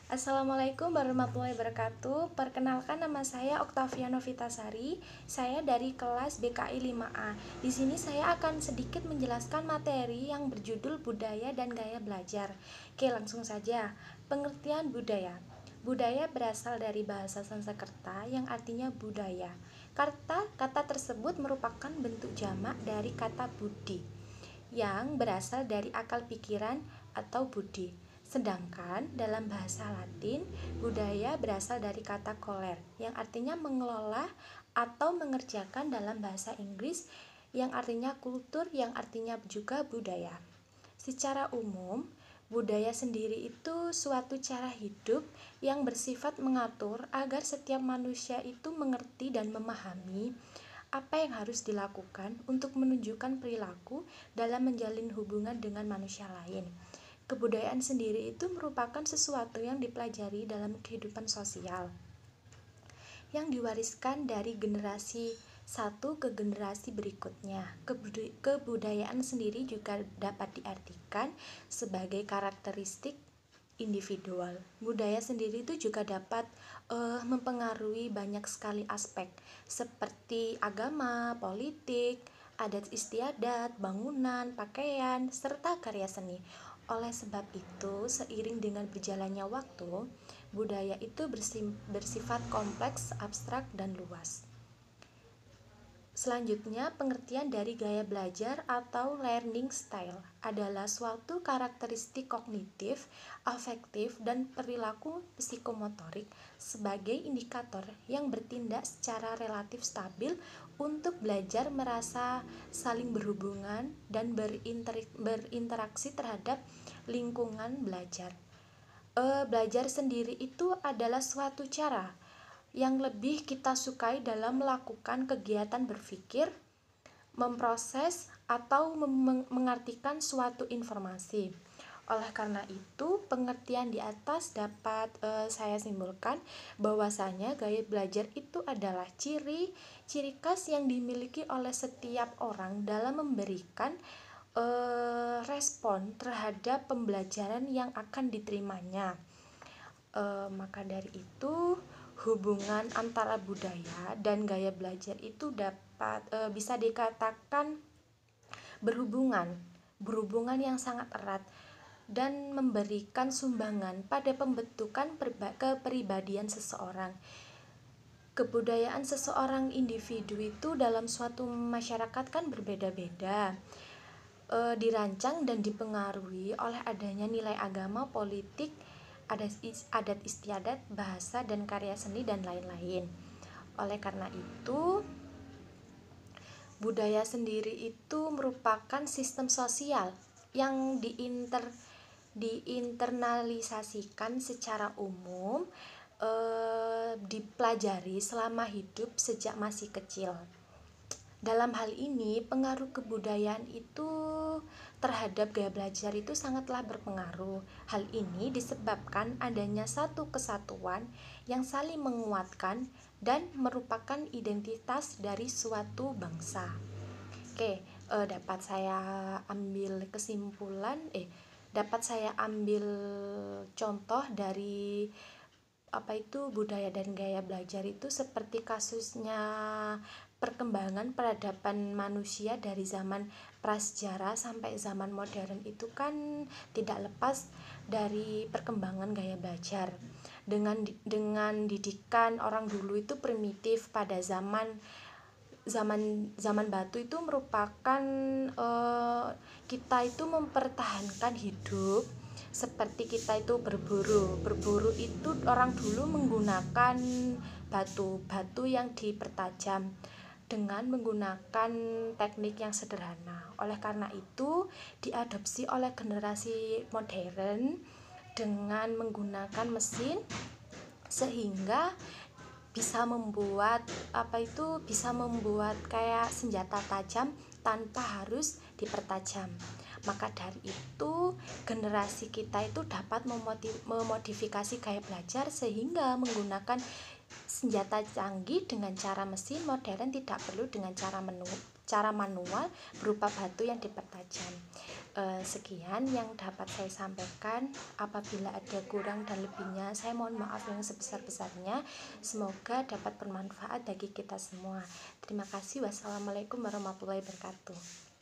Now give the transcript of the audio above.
Assalamualaikum warahmatullahi wabarakatuh. Perkenalkan, nama saya Oktavia Novitasari. Saya dari kelas BKI 5A. Di sini saya akan sedikit menjelaskan materi yang berjudul budaya dan gaya belajar. Oke, langsung saja. Pengertian budaya. Budaya berasal dari bahasa Sanskerta yang artinya budaya. Kata tersebut merupakan bentuk jamak dari kata budi yang berasal dari akal pikiran atau budi. Sedangkan dalam bahasa Latin, budaya berasal dari kata coller yang artinya mengelola atau mengerjakan, dalam bahasa Inggris yang artinya kultur, yang artinya juga budaya. Secara umum, budaya sendiri itu suatu cara hidup yang bersifat mengatur agar setiap manusia itu mengerti dan memahami apa yang harus dilakukan untuk menunjukkan perilaku dalam menjalin hubungan dengan manusia lain. Kebudayaan sendiri itu merupakan sesuatu yang dipelajari dalam kehidupan sosial, yang diwariskan dari generasi satu ke generasi berikutnya. Kebudayaan sendiri juga dapat diartikan sebagai karakteristik individual. Budaya sendiri itu juga dapat mempengaruhi banyak sekali aspek seperti agama, politik, adat istiadat, bangunan, pakaian, serta karya seni. Oleh sebab itu, seiring dengan berjalannya waktu, budaya itu bersifat kompleks, abstrak, dan luas. Selanjutnya, pengertian dari gaya belajar atau learning style adalah suatu karakteristik kognitif, afektif, dan perilaku psikomotorik sebagai indikator yang bertindak secara relatif stabil untuk belajar, merasa saling berhubungan, dan berinteraksi terhadap lingkungan belajar. Belajar sendiri itu adalah suatu cara yang lebih kita sukai dalam melakukan kegiatan berpikir, memproses, atau mengartikan suatu informasi. Oleh karena itu, pengertian di atas dapat saya simpulkan bahwasanya gaya belajar itu adalah ciri khas yang dimiliki oleh setiap orang dalam memberikan respon terhadap pembelajaran yang akan diterimanya. Maka dari itu, hubungan antara budaya dan gaya belajar itu dapat bisa dikatakan berhubungan yang sangat erat dan memberikan sumbangan pada pembentukan kepribadian seseorang. Kebudayaan seseorang individu itu dalam suatu masyarakat kan berbeda-beda, dirancang dan dipengaruhi oleh adanya nilai agama, politik, adat istiadat, bahasa, dan karya seni, dan lain-lain. Oleh karena itu, budaya sendiri itu merupakan sistem sosial yang diinternalisasikan secara umum, dipelajari selama hidup sejak masih kecil. Dalam hal ini, pengaruh kebudayaan itu terhadap gaya belajar itu sangatlah berpengaruh. Hal ini disebabkan adanya satu kesatuan yang saling menguatkan dan merupakan identitas dari suatu bangsa. Oke, dapat saya ambil contoh dari budaya dan gaya belajar itu seperti kasusnya perkembangan peradaban manusia dari zaman prasejarah sampai zaman modern itu kan tidak lepas dari perkembangan gaya belajar. Dengan didikan orang dulu itu primitif pada zaman batu itu merupakan kita itu mempertahankan hidup seperti kita itu berburu itu orang dulu menggunakan batu yang dipertajam dengan menggunakan teknik yang sederhana. Oleh karena itu, diadopsi oleh generasi modern dengan menggunakan mesin sehingga bisa membuat kayak senjata tajam tanpa harus dipertajam. Maka dari itu, generasi kita itu dapat memodifikasi gaya belajar sehingga menggunakan senjata canggih dengan cara mesin modern, tidak perlu dengan cara cara manual berupa batu yang dipertajam. Sekian yang dapat saya sampaikan. Apabila ada kurang dan lebihnya, saya mohon maaf yang sebesar-besarnya. Semoga dapat bermanfaat bagi kita semua. Terima kasih. Wassalamualaikum warahmatullahi wabarakatuh.